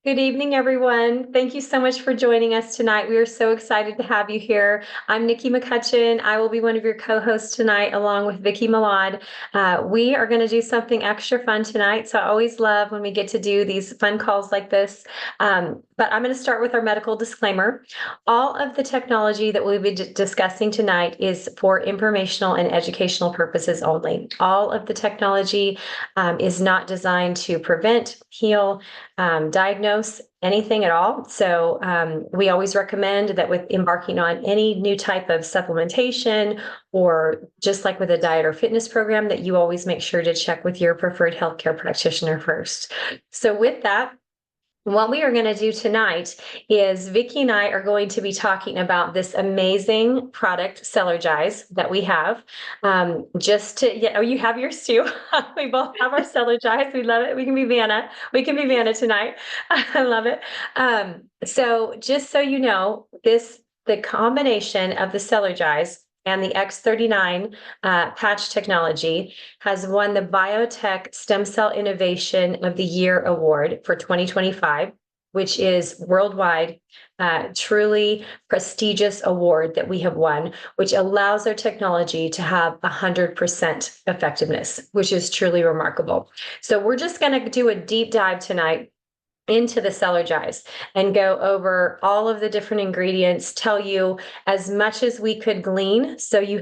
Good evening, everyone. Thank you so much for joining us tonight. We are so excited to have you here. I'm Nikki McCutchen. I will be one of your co-hosts tonight, along with Vicki Malad. We are going to do something extra fun tonight. So I always love when we get to do these fun calls like this. But I'm going to start with our medical disclaimer. All of the technology that we'll be discussing tonight is for informational and educational purposes only. All of the technology is not designed to prevent, heal, diagnose anything at all. So we always recommend that with embarking on any new type of supplementation, or just like with a diet or fitness program, that you always make sure to check with your preferred healthcare practitioner first. So with that, what we are going to do tonight is Vicki and I are going to be talking about this amazing product, Cellergize, that we have. You have yours too. We both have our Cellergize. We love it. We can be Vanna. We can be Vanna tonight. I love it. So just so you know, the combination of the Cellergize and the X39 patch technology has won the Biotech Stem Cell Innovation of the Year Award for 2025, which is worldwide, truly prestigious award that we have won, which allows our technology to have 100% effectiveness, which is truly remarkable. So we're just going to do a deep dive tonight into the Cellergize and go over all of the different ingredients, tell you as much as we could glean, so you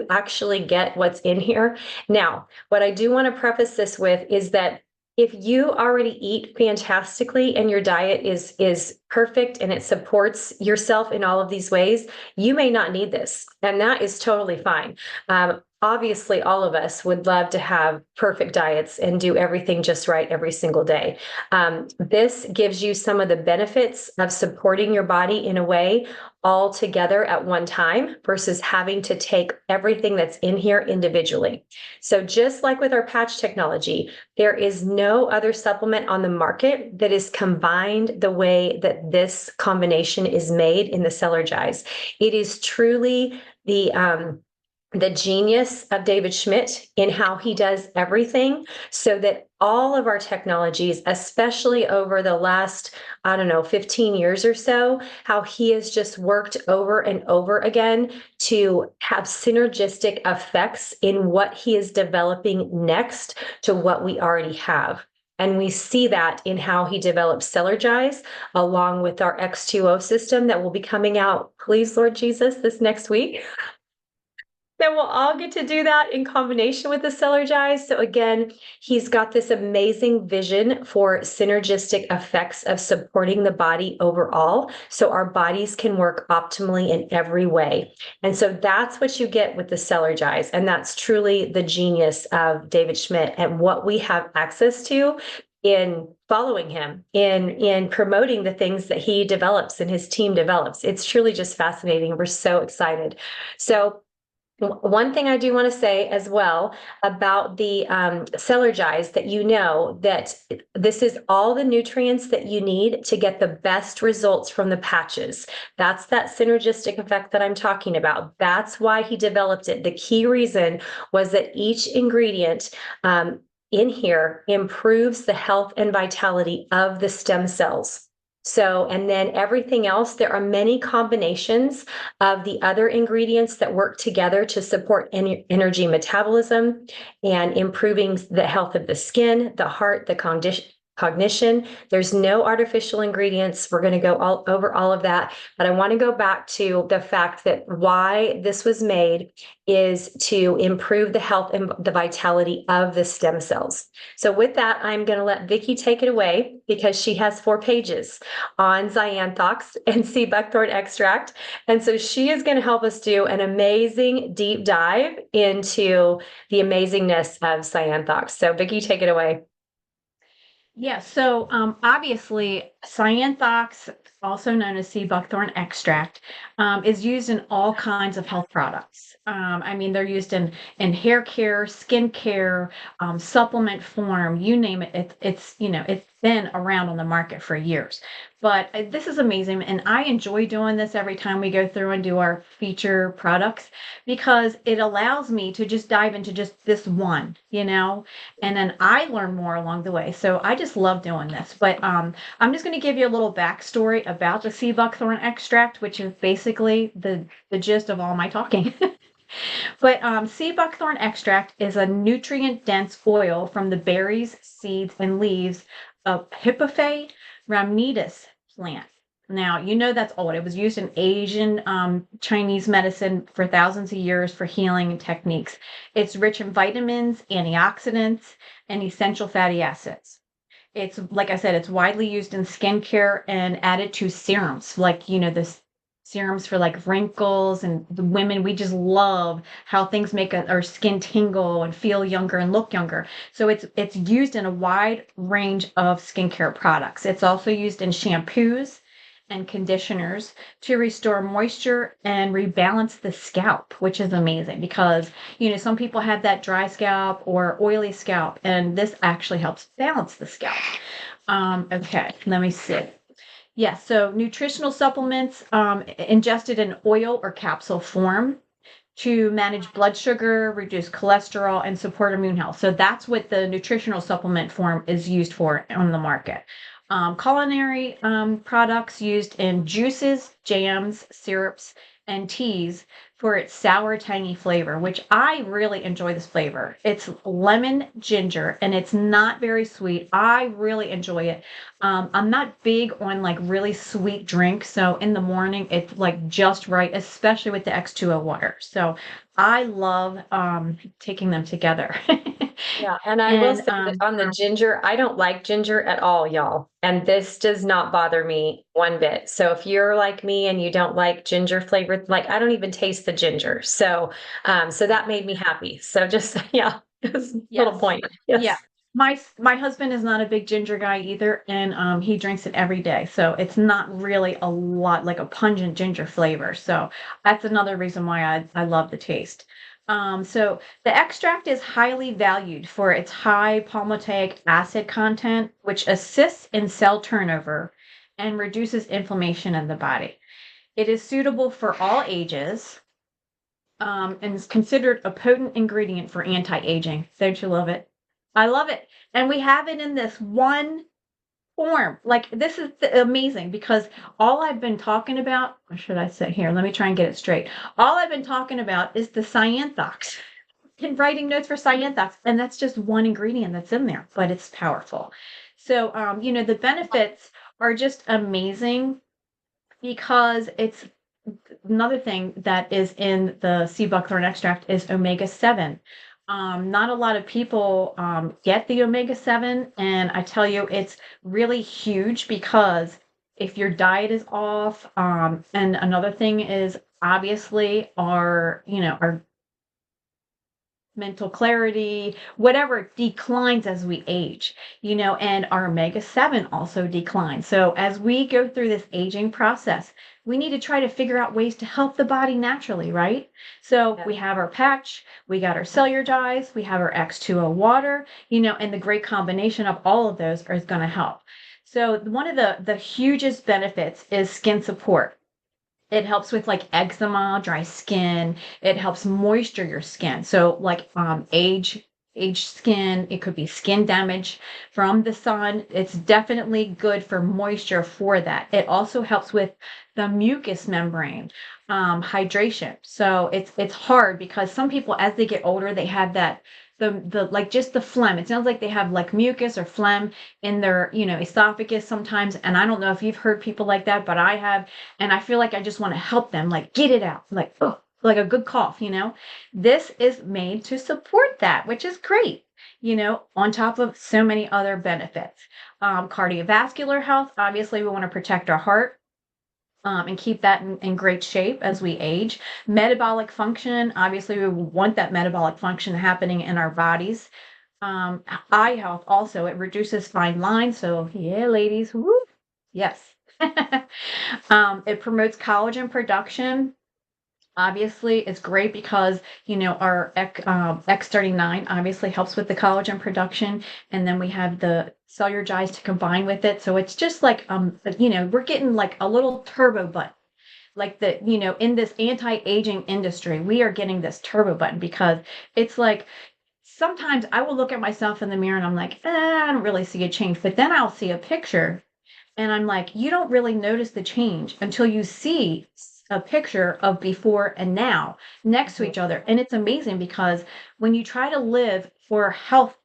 actually get what's in here. Now, what I do want to preface this with is that if you already eat fantastically and your diet is perfect and it supports yourself in all of these ways, you may not need this, and that is totally fine. Obviously, all of us would love to have perfect diets and do everything just right every single day. This gives you some of the benefits of supporting your body in a way all together at one time versus having to take everything that's in here individually. So just like with our patch technology, there is no other supplement on the market that is combined the way that this combination is made in the Cellergize. It is truly the genius of David Schmidt in how he does everything, so that all of our technologies, especially over the last, 15 years or so, how he has just worked over and over again to have synergistic effects in what he is developing next to what we already have. And we see that in how he develops Cellergize, along with our X2O system that will be coming out, please, Lord Jesus, this next week. Then we'll all get to do that in combination with the Cellergize. So again, he's got this amazing vision for synergistic effects of supporting the body overall, so our bodies can work optimally in every way. And so that's what you get with the Cellergize. And that's truly the genius of David Schmidt and what we have access to in following him, in promoting the things that he develops and his team develops. It's truly just fascinating. We're so excited. So one thing I do want to say as well about the Cellergize, that you know that this is all the nutrients that you need to get the best results from the patches. That's that synergistic effect that I'm talking about. That's why he developed it. The key reason was that each ingredient in here improves the health and vitality of the stem cells. So, and then everything else, there are many combinations of the other ingredients that work together to support energy metabolism and improving the health of the skin, the heart, the cognition. There's no artificial ingredients. We're going to go over all of that. But I want to go back to the fact that why this was made is to improve the health and the vitality of the stem cells. So with that, I'm going to let Vicki take it away, because she has 4 pages on Xanthos and sea buckthorn extract. And so she is going to help us do an amazing deep dive into the amazingness of Xanthos. So Vicki, take it away. Yeah, so obviously, Cyanthox also known as sea buckthorn extract, is used in all kinds of health products. I mean, they're used in hair care, skin care, supplement form, you name it. It's it's been around on the market for years. But this is amazing, and I enjoy doing this every time we go through and do our feature products because it allows me to just dive into just this one, and then I learn more along the way. So I just love doing this. But I'm just going to give you a little backstory about the sea buckthorn extract, which is basically the gist of all my talking. But sea buckthorn extract is a nutrient-dense oil from the berries, seeds, and leaves of Hippophae rhamnidis plant. Now, that's old. It was used in Asian Chinese medicine for thousands of years for healing techniques. It's rich in vitamins, antioxidants, and essential fatty acids. It's like I said, it's widely used in skincare and added to serums, like the serums for like wrinkles and the women. We just love how things make our skin tingle and feel younger and look younger. So it's used in a wide range of skincare products. It's also used in shampoos and conditioners to restore moisture and rebalance the scalp, which is amazing because some people have that dry scalp or oily scalp, and this actually helps balance the scalp. Okay, let me see. Yes, so nutritional supplements ingested in oil or capsule form to manage blood sugar, reduce cholesterol, and support immune health. So that's what the nutritional supplement form is used for on the market. Culinary products used in juices, jams, syrups, and teas for its sour, tangy flavor, which I really enjoy this flavor. It's lemon ginger and it's not very sweet. I really enjoy it. I'm not big on like really sweet drinks. So in the morning, it's like just right, especially with the X2O water. So I love taking them together. Yeah, and I will And say that on the ginger, I don't like ginger at all, y'all. And this does not bother me one bit. So if you're like me and you don't like ginger flavored, like I don't even taste the ginger. So that made me happy. So just yeah, just little yes. point. Yeah. Yes. My husband is not a big ginger guy either, and he drinks it every day. So it's not really a lot like a pungent ginger flavor. So that's another reason why I love the taste. So the extract is highly valued for its high palmitoic acid content, which assists in cell turnover and reduces inflammation in the body. It is suitable for all ages, and is considered a potent ingredient for anti-aging. Don't you love it? I love it. And we have it in this one form. Like this is amazing because all I've been talking about, or should I say here, let me try and get it straight. All I've been talking about is the cyanthox and writing notes for cyanthox. And that's just one ingredient that's in there, but it's powerful. So, the benefits are just amazing because it's another thing that is in the sea buckthorn extract is omega-7. Not a lot of people get the omega-7, and I tell you, it's really huge because if your diet is off, and another thing is obviously our mental clarity, whatever declines as we age, and our omega 7 also declines. So, as we go through this aging process, we need to try to figure out ways to help the body naturally, right? So, Yeah. we have our patch, we got our Cellergize, we have our X2O water, and the great combination of all of those is going to help. So, one of the hugest benefits is skin support. It helps with like eczema, dry skin. It helps moisture your skin. So like aged skin, it could be skin damage from the sun. It's definitely good for moisture for that. It also helps with the mucous membrane, hydration. So it's hard because some people as they get older, they have that the like just the phlegm. It sounds like they have like mucus or phlegm in their, esophagus sometimes. And I don't know if you've heard people like that, but I have, and I feel like I just want to help them, like get it out, like oh, like a good cough. This is made to support that, which is great. On top of so many other benefits. Cardiovascular health, obviously, we want to protect our heart. And keep that in great shape as we age. Metabolic function, obviously, we want that metabolic function happening in our bodies. Eye health also, it reduces fine lines. So, yeah, ladies, woo, yes. It promotes collagen production. Obviously, it's great because, our X39 obviously helps with the collagen production. And then we have the Cellergize to combine with it. So it's just like, we're getting like a little turbo button. Like in this anti-aging industry, we are getting this turbo button because it's like sometimes I will look at myself in the mirror and I'm like, I don't really see a change. But then I'll see a picture and I'm like, you don't really notice the change until you see a picture of before and now next to Mhm. each other. And it's amazing because when you try to live for health,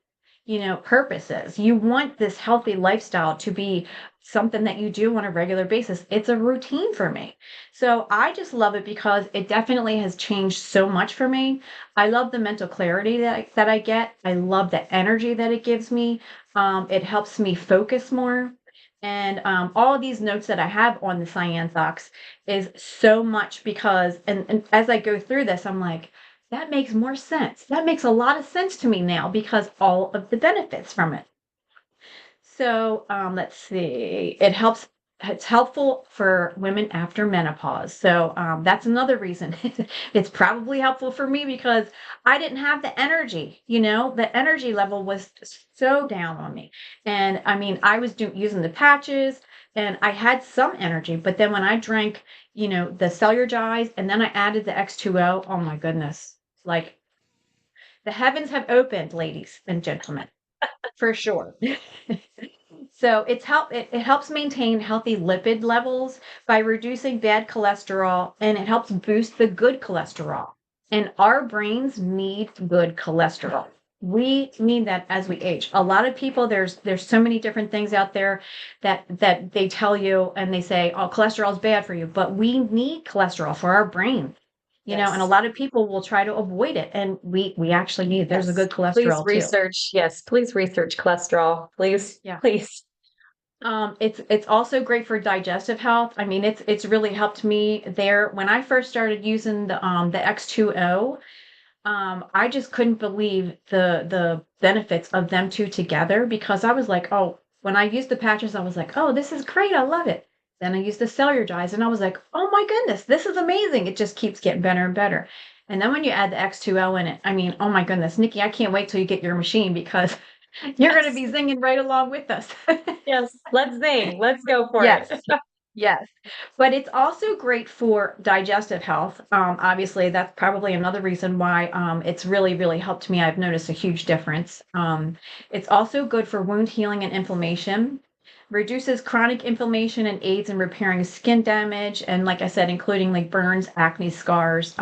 purposes, you want this healthy lifestyle to be something that you do on a regular basis. It's a routine for me. So I just love it because it definitely has changed so much for me. I love the mental clarity that I get. I love the energy that it gives me. It helps me focus more. And all of these notes that I have on the Cyan Socks is so much because, and as I go through this, I'm like, that makes more sense. That makes a lot of sense to me now because all of the benefits from it. So let's see. It's helpful for women after menopause. So that's another reason. It's probably helpful for me because I didn't have the energy. The energy level was so down on me. And I mean, I was using the patches and I had some energy. But then when I drank, the Cellular and then I added the X2O, oh my goodness. Like the heavens have opened, ladies and gentlemen, for sure. So it helps maintain healthy lipid levels by reducing bad cholesterol and it helps boost the good cholesterol. And our brains need good cholesterol. We need that as we age. A lot of people there's so many different things out there that they tell you and they say, "Oh, cholesterol is bad for you," but we need cholesterol for our brain. And a Yes. lot of people will try to avoid it and we actually need there's a Yes. good Please cholesterol too. research. Yes, please research cholesterol. Please, Yeah. please. It's also great for digestive health. I mean, it's really helped me there. When I first started using the X2O, I just couldn't believe the benefits of them two together because I was like, oh, when I used the patches, I was like, oh, this is great. I love it. Then I used the cellular dyes and I was like, oh my goodness, this is amazing. It just keeps getting better and better. And then when you add the X2O in it, I mean, oh my goodness, Nikki, I can't wait till you get your machine because you're going to Yes. be zinging right along with us. Yes. Let's zing. Let's go for Yes. it. Yes, but it's also great for digestive health. Obviously, that's probably another reason why it's really, really helped me. I've noticed a huge difference. It's also good for wound healing and inflammation, reduces chronic inflammation and aids in repairing skin damage. And like I said, including like burns, acne, scars,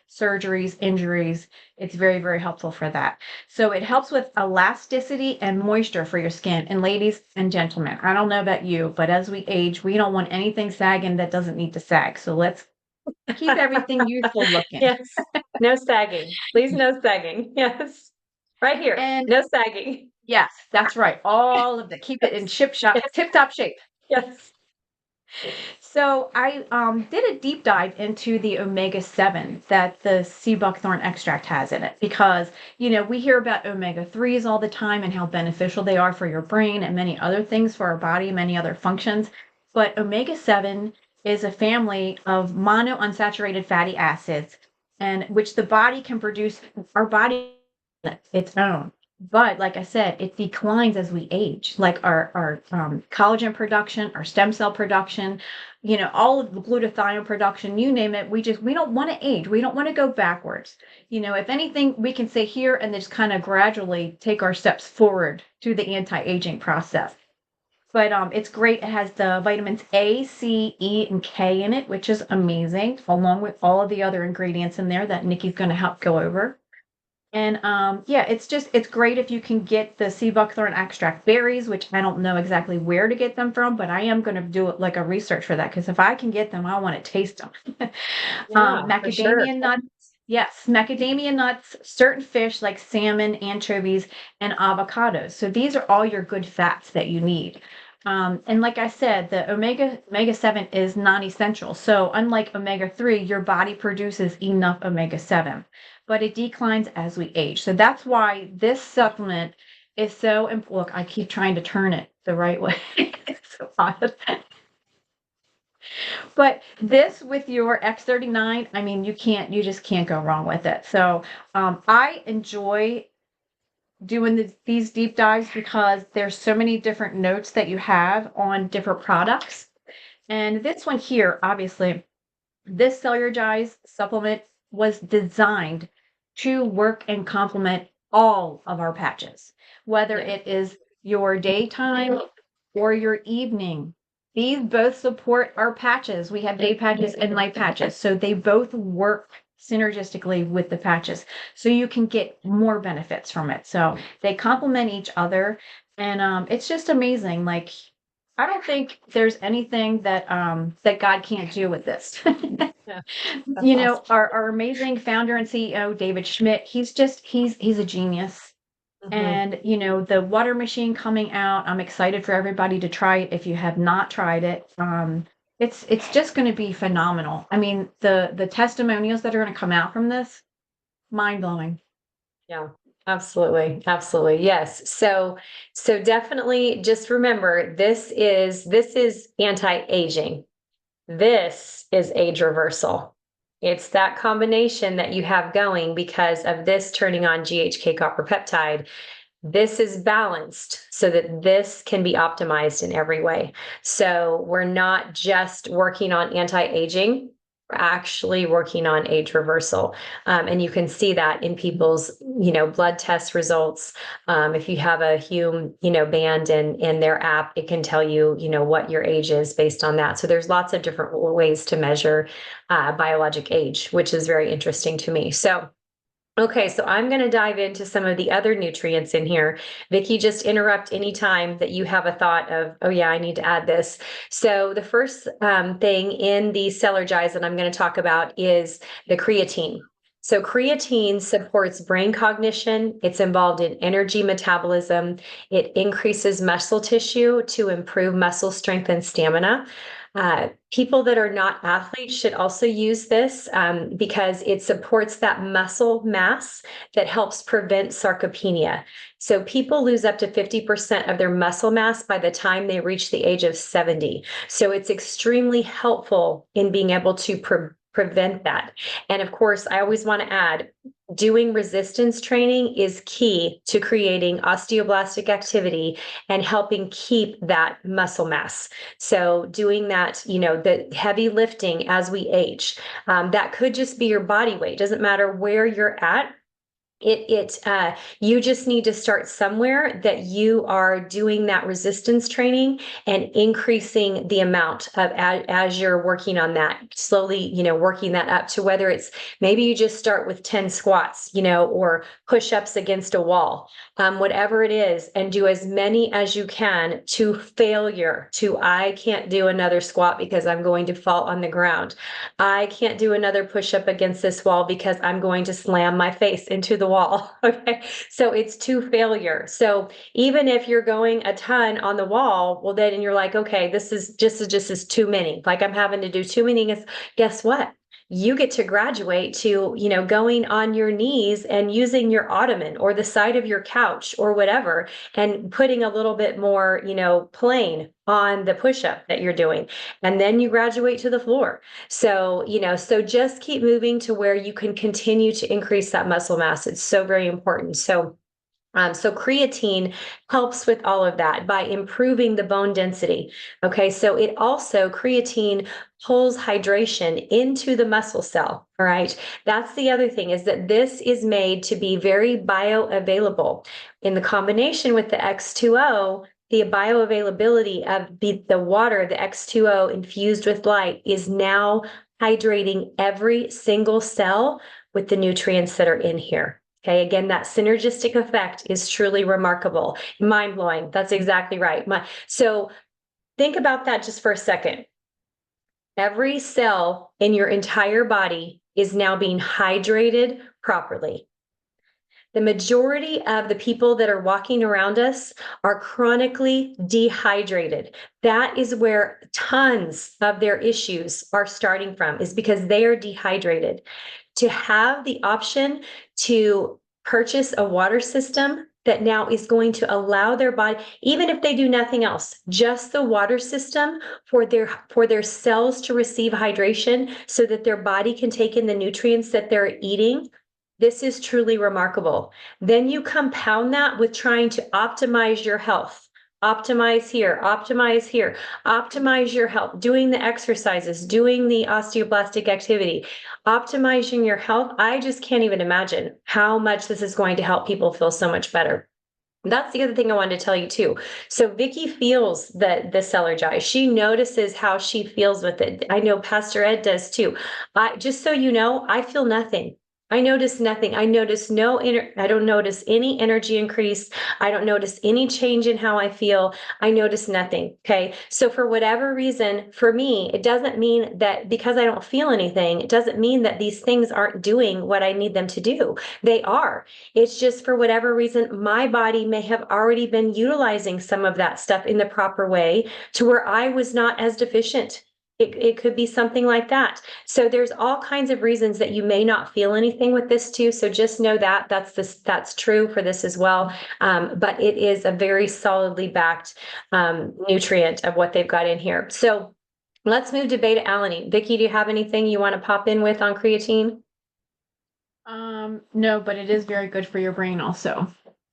surgeries, injuries. It's very, very helpful for that. So it helps with elasticity and moisture for your skin. And ladies and gentlemen, I don't know about you, but as we age, we don't want anything sagging that doesn't need to sag. So let's keep everything youthful looking. Yes. No sagging. Please, no sagging. Yes. Right here. And No sagging. yes, that's right. All of the keep it in Yes. tip top shape. Yes. So I did a deep dive into the omega-7 that the sea buckthorn extract has in it because, we hear about omega-3s all the time and how beneficial they are for your brain and many other things for our body, many other functions. But omega-7 is a family of monounsaturated fatty acids and which the body can produce our body its own. But like I said, it declines as we age, like our collagen production, our stem cell production, all of the glutathione production, you name it. We don't want to age. We don't want to go backwards. If anything, we can stay here and just kind of gradually take our steps forward through the anti-aging process. But it's great. It has the vitamins A, C, E, and K in it, which is amazing, along with all of the other ingredients in there that Nikki's going to help go over. And yeah, it's great if you can get the sea buckthorn extract berries, which I don't know exactly where to get them from, but I am going to do like a research for that because if I can get them, I want to taste them. Yeah, for sure. Macadamia nuts, yes, macadamia nuts, certain fish like salmon, anchovies, and avocados. So these are all your good fats that you need. And like I said, the omega 7 is non-essential. So unlike omega 3, your body produces enough omega 7, but it declines as we age. So that's why this supplement is so important. Look, I keep trying to turn it the right way. It's so odd. But this with your X39, I mean, you just can't go wrong with it. So I enjoy doing these deep dives because there's so many different notes that you have on different products. And this one here, obviously, this Cellergize supplement was designed to work and complement all of our patches, whether it is your daytime or your evening. These both support our patches. We have day patches and night patches, so they both work synergistically with the patches, so you can get more benefits from it. So they complement each other, and it's just amazing. Like, I don't think there's anything that that God can't do with this. Yeah, You that's know, awesome. our amazing founder and CEO, David Schmidt, he's a genius. Mhm. And you know, the water machine coming out, I'm excited for everybody to try it if you have not tried it. It's just going to be phenomenal. I mean, the testimonials that are going to come out from this, mind blowing. Yeah, absolutely. Absolutely. Yes. So definitely just remember this is anti-aging. This is age reversal. It's that combination that you have going because of this turning on GHK copper peptide. This is balanced so that this can be optimized in every way. So we're not just working on anti-aging, we're actually working on age reversal. And you can see that in people's, blood test results. If you have a Hume, band in their app, it can tell you, what your age is based on that. So there's lots of different ways to measure biologic age, which is very interesting to me. So okay, so I'm going to dive into some of the other nutrients in here. Vicki, just interrupt anytime that you have a thought of, oh yeah, I need to add this. So the first thing in the Cellergize that I'm going to talk about is the creatine. So creatine supports brain cognition. It's involved in energy metabolism. It increases muscle tissue to improve muscle strength and stamina. People that are not athletes should also use this because it supports that muscle mass that helps prevent sarcopenia. So people lose up to 50% of their muscle mass by the time they reach the age of 70. So it's extremely helpful in being able to prevent that. And of course, I always want to add, doing resistance training is key to creating osteoblastic activity and helping keep that muscle mass. So doing that, the heavy lifting as we age, that could just be your body weight. Doesn't matter where you're at. You just need to start somewhere that you are doing that resistance training and increasing the amount of as you're working on that slowly, working that up to whether it's maybe you just start with 10 squats, or push-ups against a wall, whatever it is, and do as many as you can to failure, to I can't do another squat because I'm going to fall on the ground. I can't do another push-up against this wall because I'm going to slam my face into the wall. Okay. So it's to failure. So even if you're going a ton on the wall, well, then you're like, okay, this is just too many. Like I'm having to do too many. Guess what? You get to graduate to, going on your knees and using your ottoman or the side of your couch or whatever, and putting a little bit more, plane on the push-up that you're doing. And then you graduate to the floor. So, so just keep moving to where you can continue to increase that muscle mass. It's so very important. So creatine helps with all of that by improving the bone density. Okay, so creatine pulls hydration into the muscle cell. All right, that's the other thing is that this is made to be very bioavailable. In the combination with the X2O, the bioavailability of the water, the X2O infused with light, is now hydrating every single cell with the nutrients that are in here. Okay, again, that synergistic effect is truly remarkable, mind blowing. That's exactly right. So think about that just for a second. Every cell in your entire body is now being hydrated properly. The majority of the people that are walking around us are chronically dehydrated. That is where tons of their issues are starting from, is because they are dehydrated. To have the option to purchase a water system that now is going to allow their body, even if they do nothing else, just the water system for their cells to receive hydration so that their body can take in the nutrients that they're eating. This is truly remarkable. Then you compound that with trying to optimize your health. Optimize here, optimize your health, doing the exercises, doing the osteoblastic activity, optimizing your health. I just can't even imagine how much this is going to help people feel so much better. That's the other thing I wanted to tell you too. So Vicky feels the Cellergize. She notices how she feels with it. I know Pastor Ed does too. Just so you know, I feel nothing. I notice nothing. I notice I don't notice any energy increase. I don't notice any change in how I feel. I notice nothing. Okay. So for whatever reason, for me, it doesn't mean that because I don't feel anything, it doesn't mean that these things aren't doing what I need them to do. They are. It's just for whatever reason, my body may have already been utilizing some of that stuff in the proper way to where I was not as deficient. It could be something like that. So there's all kinds of reasons that you may not feel anything with this too. So just know that that's true for this as well. But it is a very solidly backed nutrient of what they've got in here. So let's move to beta alanine. Vicki, do you have anything you want to pop in with on creatine? No, but it is very good for your brain also.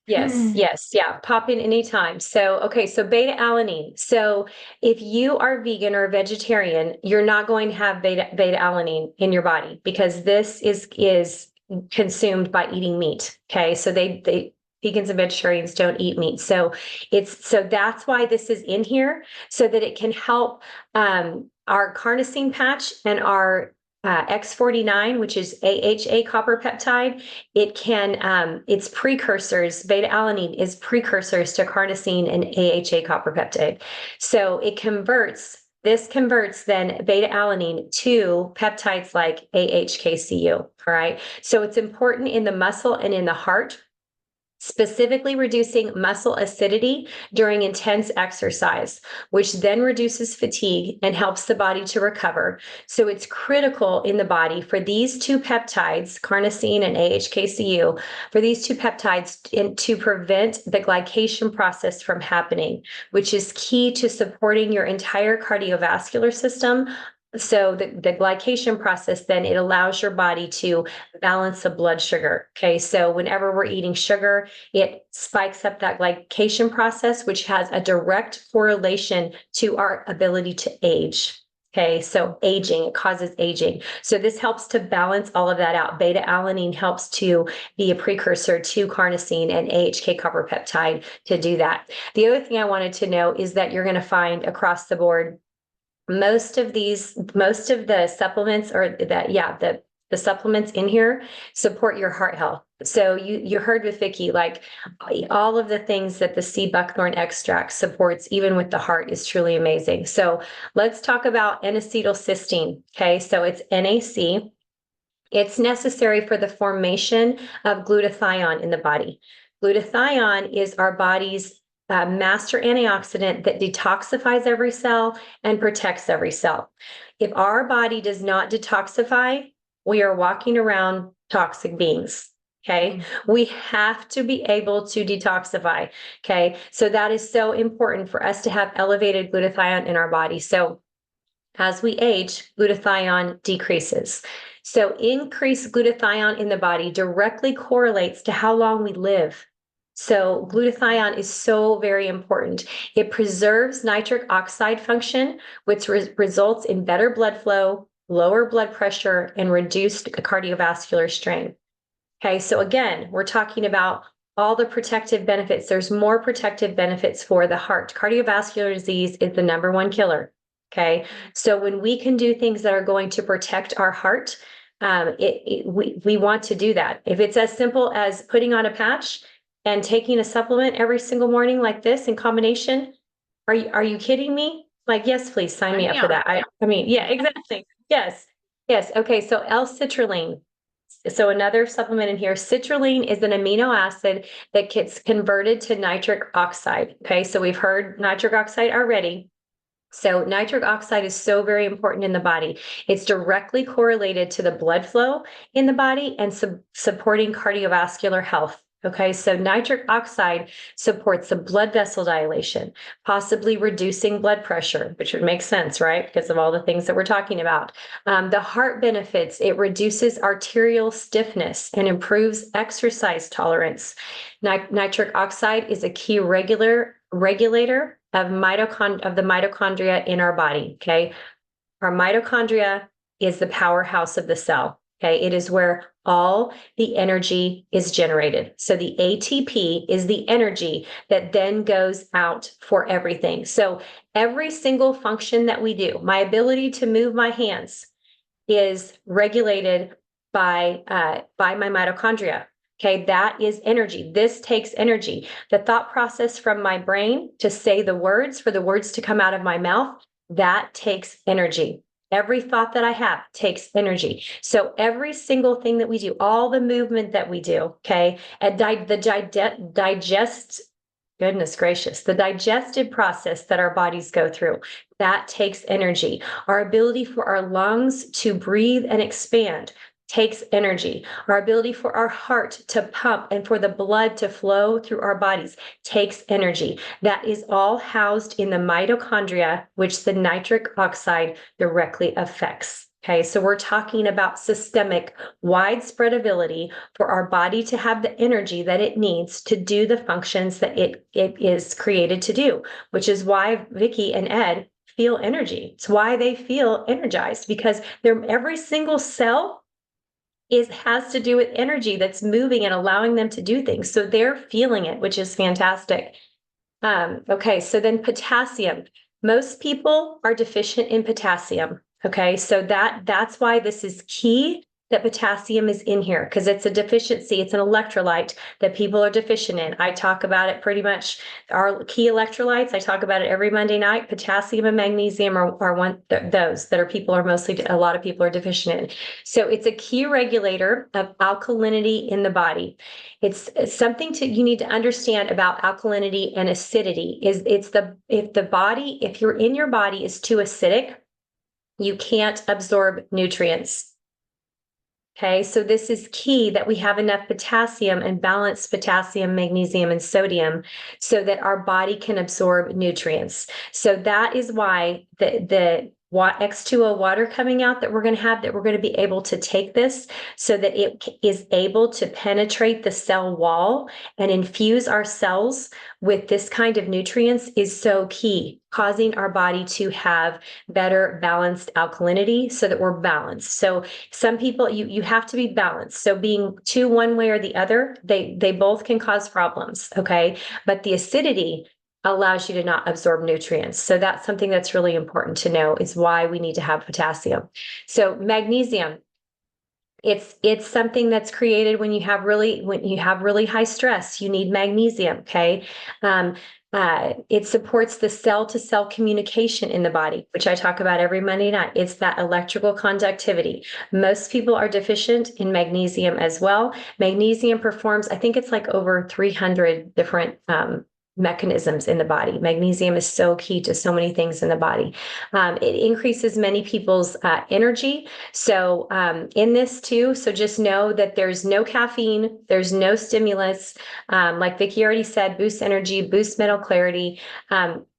Yes, yeah. Pop in anytime. So, okay, so beta alanine. So, if you are vegan or vegetarian, you're not going to have beta alanine in your body because this is consumed by eating meat. Okay, so they vegans and vegetarians don't eat meat. So that's why this is in here so that it can help our carnosine patch and our X49, which is AHA copper peptide, its precursors, beta alanine is precursors to carnosine and AHA copper peptide. So this converts then beta alanine to peptides like AHKCU. All right. So it's important in the muscle and in the heart, specifically reducing muscle acidity during intense exercise, which then reduces fatigue and helps the body to recover. So it's critical in the body for these two peptides, carnosine and AHKCU, for these two peptides to prevent the glycation process from happening, which is key to supporting your entire cardiovascular system. So the glycation process, then it allows your body to balance the blood sugar. Okay. So whenever we're eating sugar, it spikes up that glycation process, which has a direct correlation to our ability to age. Okay. So aging, it causes aging. So this helps to balance all of that out. Beta alanine helps to be a precursor to carnosine and AHK copper peptide to do that. The other thing I wanted to know is that you're going to find across the board most of the supplements the supplements in here support your heart health. So you heard with Vicki, like all of the things that the sea buckthorn extract supports, even with the heart, is truly amazing. So let's talk about N-acetylcysteine. Okay, so it's NAC. It's necessary for the formation of glutathione in the body. Glutathione is our body's master antioxidant that detoxifies every cell and protects every cell. If our body does not detoxify, we are walking around toxic beings. Okay. We have to be able to detoxify. Okay. So that is so important for us to have elevated glutathione in our body. So as we age, glutathione decreases. So increased glutathione in the body directly correlates to how long we live. So glutathione is so very important. It preserves nitric oxide function, which results in better blood flow, lower blood pressure, and reduced cardiovascular strain. Okay, so again, we're talking about all the protective benefits. There's more protective benefits for the heart. Cardiovascular disease is the #1 killer. Okay, so when we can do things that are going to protect our heart, we want to do that. If it's as simple as putting on a patch and taking a supplement every single morning like this in combination, are you kidding me? Like, yes, please sign me up for that. I mean, yeah, exactly. Yes. Okay. So L-citrulline. So another supplement in here, citrulline is an amino acid that gets converted to nitric oxide. Okay. So we've heard nitric oxide already. So nitric oxide is so very important in the body. It's directly correlated to the blood flow in the body and supporting cardiovascular health. Okay, so nitric oxide supports the blood vessel dilation, possibly reducing blood pressure, which would make sense, right? Because of all the things that we're talking about. The heart benefits, it reduces arterial stiffness and improves exercise tolerance. Nitric oxide is a key regulator of the mitochondria in our body, okay? Our mitochondria is the powerhouse of the cell. Okay, it is where all the energy is generated. So the ATP is the energy that then goes out for everything. So every single function that we do, my ability to move my hands is regulated by my mitochondria. Okay, that is energy. This takes energy. The thought process from my brain to say the words, for the words to come out of my mouth, that takes energy. Every thought that I have takes energy. So every single thing that we do, all the movement that we do, okay, and goodness gracious, the digestive process that our bodies go through, that takes energy. Our ability for our lungs to breathe and expand takes energy. Our ability for our heart to pump and for the blood to flow through our bodies takes energy. That is all housed in the mitochondria, which the nitric oxide directly affects. Okay, so we're talking about systemic, widespread ability for our body to have the energy that it needs to do the functions that it is created to do, which is why Vicky and Ed feel energy. It's why they feel energized, because every single cell has to do with energy that's moving and allowing them to do things. So they're feeling it, which is fantastic. Okay, so then potassium. Most people are deficient in potassium. Okay, so that's why this is key that potassium is in here, because it's a deficiency. It's an electrolyte that people are deficient in. I talk about it pretty much. Our key electrolytes, I talk about it every Monday night. Potassium and magnesium are those that a lot of people are deficient in. So it's a key regulator of alkalinity in the body. It's something you need to understand about alkalinity and acidity if you're in your body is too acidic, you can't absorb nutrients. Okay, so this is key that we have enough potassium and balanced potassium, magnesium, and sodium so that our body can absorb nutrients. So that is why the X2O water coming out that we're going to be able to take this so that it is able to penetrate the cell wall and infuse our cells with this kind of nutrients is so key, causing our body to have better balanced alkalinity so that we're balanced. So some people, you have to be balanced. So being too one way or the other, they both can cause problems, okay? But the acidity allows you to not absorb nutrients. So that's something that's really important to know, is why we need to have potassium. So magnesium, it's something that's created when you have really high stress. You need magnesium, okay? It supports the cell-to-cell communication in the body, which I talk about every Monday night. It's that electrical conductivity. Most people are deficient in magnesium as well. Magnesium performs, I think it's like over 300 different mechanisms in the body. Magnesium is so key to so many things in the body. It increases many people's energy. So in this too, so just know that there's no caffeine, there's no stimulus. Like Vicki already said, boosts energy, boosts mental clarity.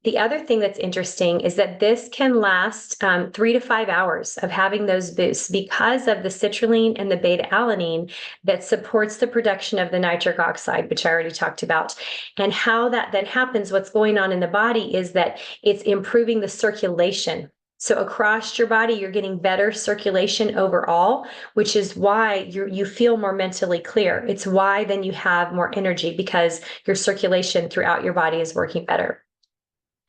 The other thing that's interesting is that this can last 3 to 5 hours of having those boosts because of the citrulline and the beta-alanine that supports the production of the nitric oxide, which I already talked about. And how that then happens, what's going on in the body is that it's improving the circulation. So across your body, you're getting better circulation overall, which is why you feel more mentally clear. It's why then you have more energy, because your circulation throughout your body is working better.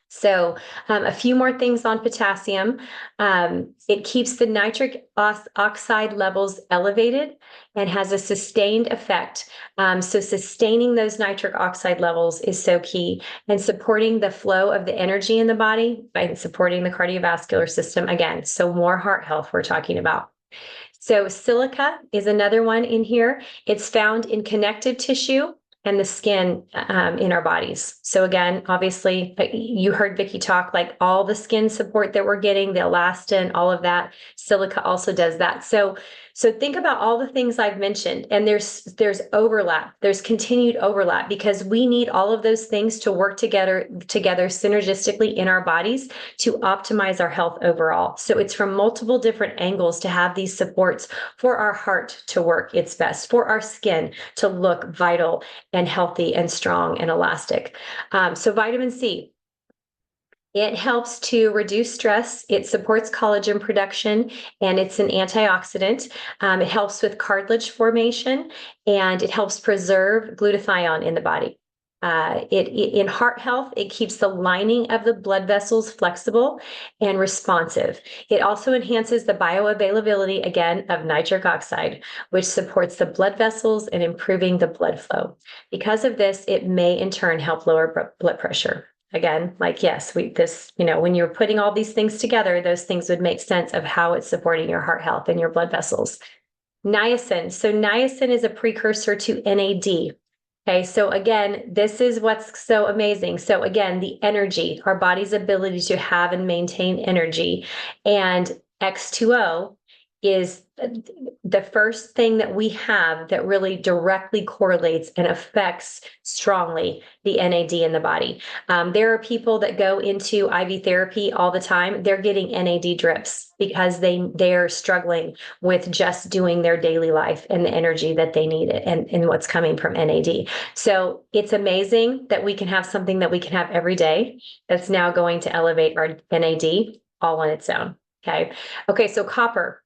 So a few more things on potassium. It keeps the nitric oxide levels elevated and has a sustained effect. So sustaining those nitric oxide levels is so key, and supporting the flow of the energy in the body by supporting the cardiovascular system again. So more heart health we're talking about. So silica is another one in here. It's found in connective tissue and the skin in our bodies. So again, obviously, you heard Vicki talk, like all the skin support that we're getting, the elastin, all of that, silica also does that. So So think about all the things I've mentioned, and there's overlap. There's continued overlap because we need all of those things to work together synergistically in our bodies to optimize our health overall. So it's from multiple different angles to have these supports for our heart to work its best, for our skin to look vital and healthy and strong and elastic. So vitamin C. It helps to reduce stress. It supports collagen production, and it's an antioxidant. It helps with cartilage formation, and it helps preserve glutathione in the body. In heart health, it keeps the lining of the blood vessels flexible and responsive. It also enhances the bioavailability, again, of nitric oxide, which supports the blood vessels and improving the blood flow. Because of this, it may in turn help lower blood pressure. Again, like, yes, when you're putting all these things together, those things would make sense of how it's supporting your heart health and your blood vessels. Niacin. So niacin is a precursor to NAD. Okay, so again, this is what's so amazing. So again, the energy, our body's ability to have and maintain energy. And X2O is the first thing that we have that really directly correlates and affects strongly the NAD in the body. There are people that go into IV therapy all the time. They're getting NAD drips because they're struggling with just doing their daily life and the energy that they need and what's coming from NAD. So it's amazing that we can have something that we can have every day that's now going to elevate our NAD all on its own. Okay, so copper.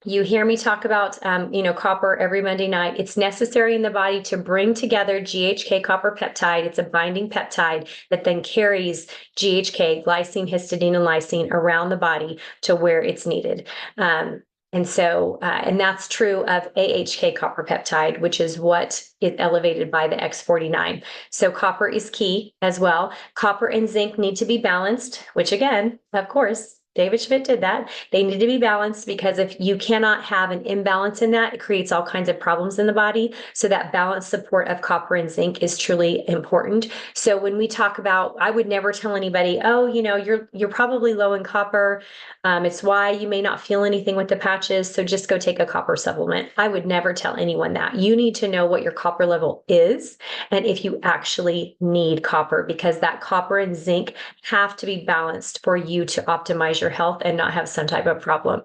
You hear me talk about, copper every Monday night. It's necessary in the body to bring together GHK copper peptide. It's a binding peptide that then carries GHK, glycine, histidine, and lysine around the body to where it's needed. And that's true of AHK copper peptide, which is what is elevated by the X49. So copper is key as well. Copper and zinc need to be balanced, which again, of course, David Schmidt did that. They need to be balanced because if you cannot have an imbalance in that, it creates all kinds of problems in the body. So that balanced support of copper and zinc is truly important. So when we talk about, I would never tell anybody, oh, you're probably low in copper. It's why you may not feel anything with the patches. So just go take a copper supplement. I would never tell anyone that. You need to know what your copper level is and if you actually need copper, because that copper and zinc have to be balanced for you to optimize your health and not have some type of problem.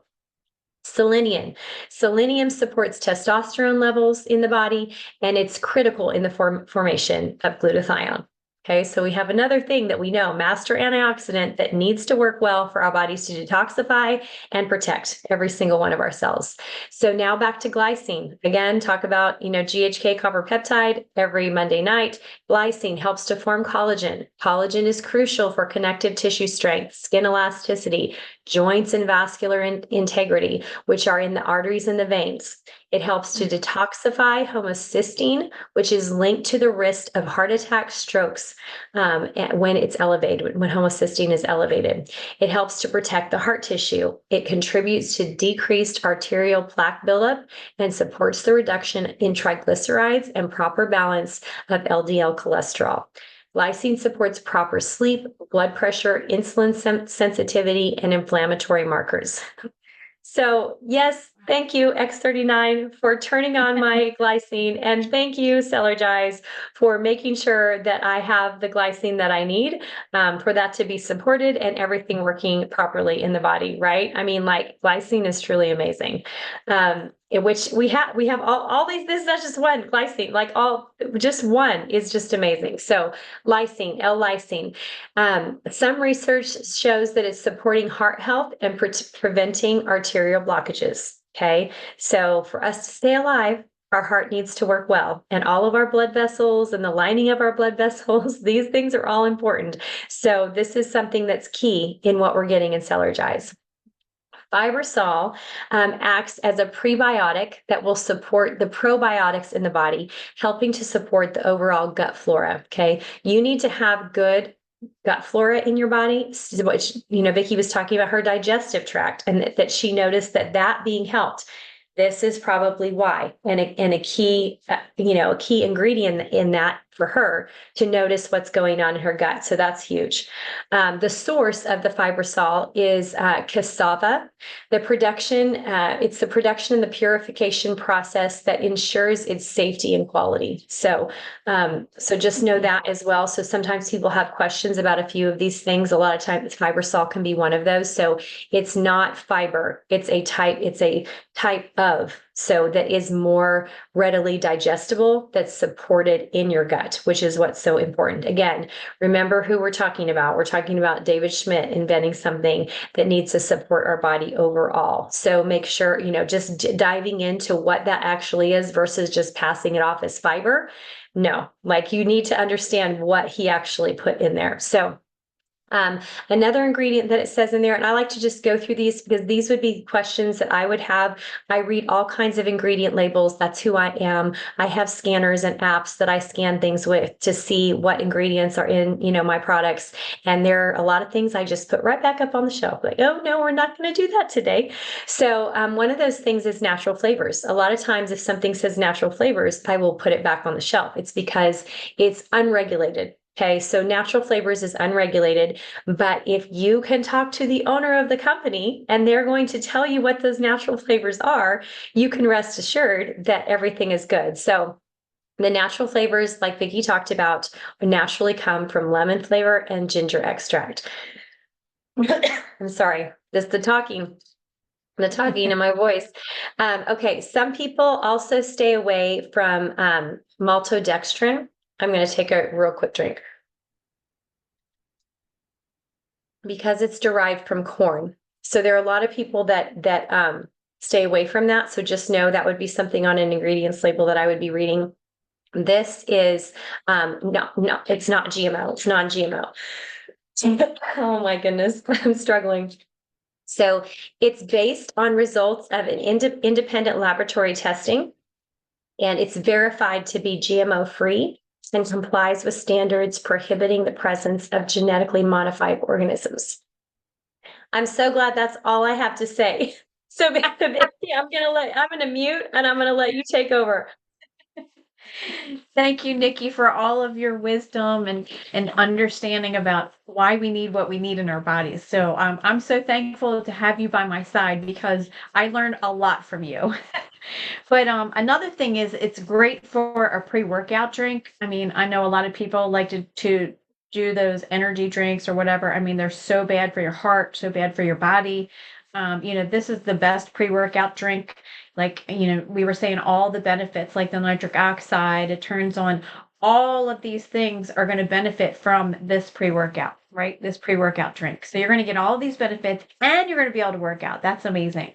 Selenium. Selenium supports testosterone levels in the body, and it's critical in the formation of glutathione. Okay, so we have another thing that we know, master antioxidant that needs to work well for our bodies to detoxify and protect every single one of our cells. So now back to glycine. Again, talk about, GHK copper peptide every Monday night. Glycine helps to form collagen. Collagen is crucial for connective tissue strength, skin elasticity, joints and vascular integrity, which are in the arteries and the veins. It helps to detoxify homocysteine, which is linked to the risk of heart attack, strokes, when it's elevated, when homocysteine is elevated. It helps to protect the heart tissue. It contributes to decreased arterial plaque buildup and supports the reduction in triglycerides and proper balance of LDL cholesterol. Glycine supports proper sleep, blood pressure, insulin sensitivity, and inflammatory markers. So yes, thank you, X39, for turning on my glycine. And thank you, Cellergize, for making sure that I have the glycine that I need for that to be supported and everything working properly in the body, right? I mean, like, glycine is truly amazing. In which we have all these, this is not just one glycine, just one is just amazing. So lysine, L-lysine. Some research shows that it's supporting heart health and preventing arterial blockages. Okay, so for us to stay alive, our heart needs to work well, and all of our blood vessels and the lining of our blood vessels, these things are all important. So this is something that's key in what we're getting in Cellergize. Fibersol acts as a prebiotic that will support the probiotics in the body, helping to support the overall gut flora. Okay, you need to have good gut flora in your body, which, Vicki was talking about her digestive tract, and that she noticed that being helped. This is probably why, and a key, a key ingredient in that for her to notice what's going on in her gut. So that's huge. The source of the fibrosol is cassava. It's the production and the purification process that ensures its safety and quality. So just know that as well. So sometimes people have questions about a few of these things. A lot of times fibrosol can be one of those. So it's not fiber. It's a type of, so that is more readily digestible, that's supported in your gut, which is what's so important. Again, remember who we're talking about. We're talking about David Schmidt inventing something that needs to support our body overall. So make sure, just diving into what that actually is versus just passing it off as fiber. No, like you need to understand what he actually put in there. So another ingredient that it says in there, and I like to just go through these because these would be questions that I would have. I read all kinds of ingredient labels. That's who I am. I have scanners and apps that I scan things with to see what ingredients are in, my products. And there are a lot of things I just put right back up on the shelf. Like, oh no, we're not going to do that today. So one of those things is natural flavors. A lot of times if something says natural flavors, I will put it back on the shelf. It's because it's unregulated. Okay, so natural flavors is unregulated, but if you can talk to the owner of the company and they're going to tell you what those natural flavors are, you can rest assured that everything is good. So the natural flavors, like Vicki talked about, naturally come from lemon flavor and ginger extract. I'm sorry, just the talking in my voice. Okay, some people also stay away from maltodextrin. I'm going to take a real quick drink. Because it's derived from corn. So there are a lot of people that stay away from that. So just know that would be something on an ingredients label that I would be reading. This is no, it's not GMO. It's non-GMO. Oh my goodness, I'm struggling. So it's based on results of an independent laboratory testing, and it's verified to be GMO free and complies with standards prohibiting the presence of genetically modified organisms. I'm so glad that's all I have to say. So back to Vicky, I'm gonna mute and I'm gonna let you take over. Thank you, Nikki, for all of your wisdom and understanding about why we need what we need in our bodies. So I'm so thankful to have you by my side because I learned a lot from you. But another thing is it's great for a pre-workout drink. I mean, I know a lot of people like to do those energy drinks or whatever. I mean, they're so bad for your heart, so bad for your body. This is the best pre-workout drink. Like, we were saying all the benefits, like the nitric oxide, it turns on all of these things are going to benefit from this pre-workout, right? This pre-workout drink. So you're going to get all these benefits and you're going to be able to work out. That's amazing.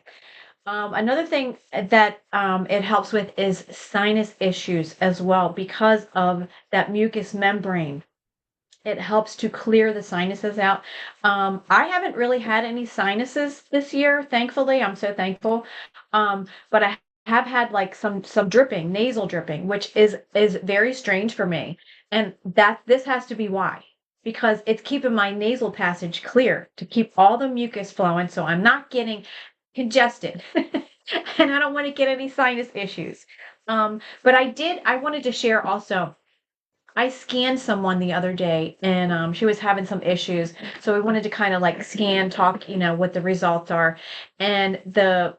Another thing that it helps with is sinus issues as well because of that mucous membrane. It helps to clear the sinuses out. I haven't really had any sinuses this year, thankfully. I'm so thankful. But I have had like some dripping, nasal dripping, which is very strange for me. And this has to be why. Because it's keeping my nasal passage clear to keep all the mucus flowing so I'm not getting congested. And I don't want to get any sinus issues. But I wanted to share also. I scanned someone the other day and she was having some issues. So we wanted to kind of like talk, what the results are. And the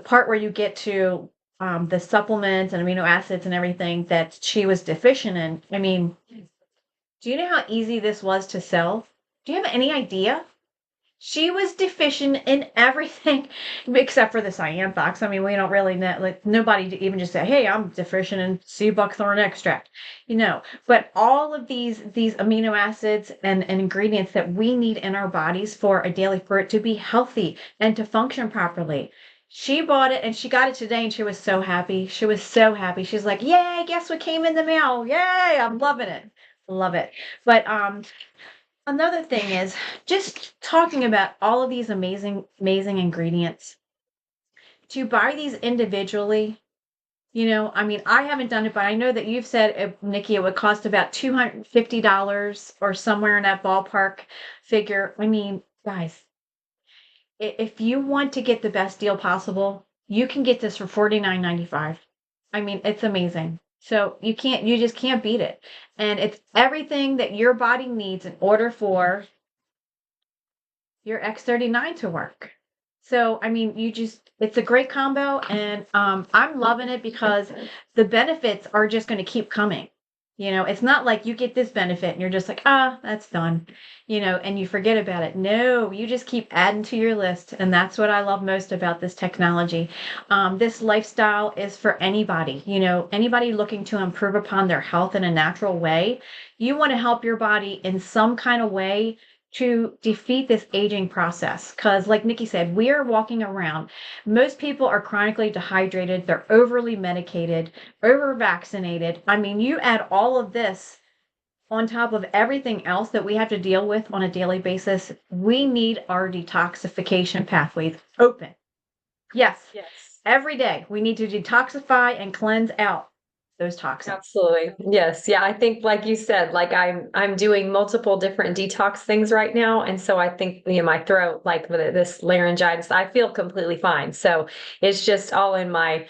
part where you get to the supplements and amino acids and everything that she was deficient in. I mean, do you know how easy this was to sell? Do you have any idea? She was deficient in everything except for the cyanthox. I mean, we don't really know, like nobody to even just say, "Hey, I'm deficient in sea buckthorn extract," But all of these amino acids and ingredients that we need in our bodies for it to be healthy and to function properly. She bought it and she got it today and she was so happy. She was so happy. She's like, "Yay, guess what came in the mail? Yay, I'm loving it." Love it. But another thing is just talking about all of these amazing, amazing ingredients. To buy these individually, I mean, I haven't done it, but I know that you've said, Nikki, it would cost about $250 or somewhere in that ballpark figure. I mean, guys, if you want to get the best deal possible, you can get this for $49.95. I mean, it's amazing. So you just can't beat it. And it's everything that your body needs in order for your X39 to work. So, I mean, it's a great combo, and I'm loving it because the benefits are just going to keep coming. It's not like you get this benefit and you're just like, that's done, and you forget about it. No, you just keep adding to your list. And that's what I love most about this technology. This lifestyle is for anybody, anybody looking to improve upon their health in a natural way. You want to help your body in some kind of way to defeat this aging process. Because, like Nikki said, we are walking around. Most people are chronically dehydrated, they're overly medicated, over vaccinated. I mean, you add all of this on top of everything else that we have to deal with on a daily basis. We need our detoxification pathways open. Yes, every day we need to detoxify and cleanse out those toxins. Absolutely. Yes. Yeah. I think, like you said, like I'm doing multiple different detox things right now. And so I think, my throat, like with this laryngitis, I feel completely fine. So it's just all in my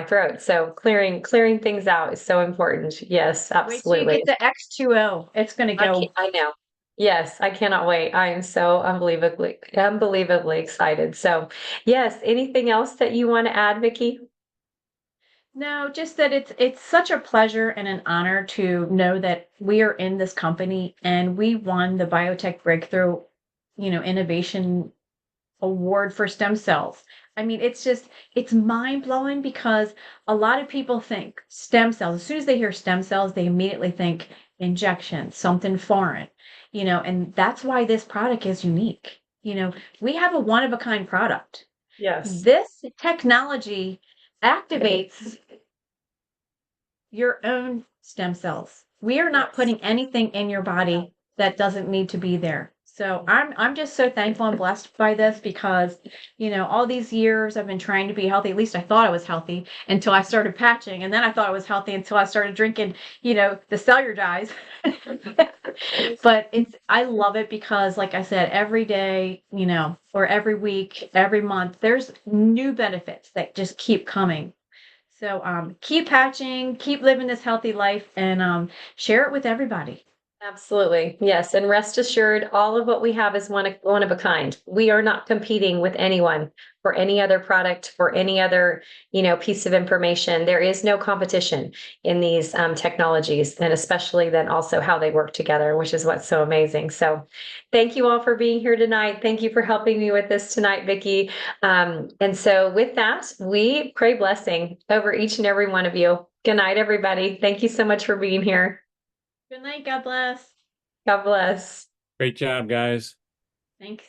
throat. So clearing things out is so important. Yes, Wait till you absolutely. get the X2O. It's going to go. I know. Yes, I cannot wait. I am so unbelievably excited. So yes, anything else that you want to add, Vicky? No, just that it's such a pleasure and an honor to know that we are in this company and we won the Biotech Breakthrough, Innovation Award for stem cells. I mean, it's mind blowing because a lot of people think stem cells, as soon as they hear stem cells, they immediately think injection, something foreign, and that's why this product is unique. We have a one of a kind product. Yes. This technology activates your own stem cells. We are not Yes. putting anything in your body that doesn't need to be there. So I'm just so thankful and blessed by this because, all these years I've been trying to be healthy. At least I thought I was healthy until I started patching, and then I thought I was healthy until I started drinking, the Cellergize. But I love it because, like I said, every day, or every week, every month, there's new benefits that just keep coming. So keep patching, keep living this healthy life, and share it with everybody. Absolutely. Yes. And rest assured, all of what we have is one of a kind. We are not competing with anyone for any other product, for any other, piece of information. There is no competition in these technologies, and especially then also how they work together, which is what's so amazing. So thank you all for being here tonight. Thank you for helping me with this tonight, Vicki. And so with that, we pray blessing over each and every one of you. Good night, everybody. Thank you so much for being here. Good night. God bless. God bless. Great job, guys. Thanks.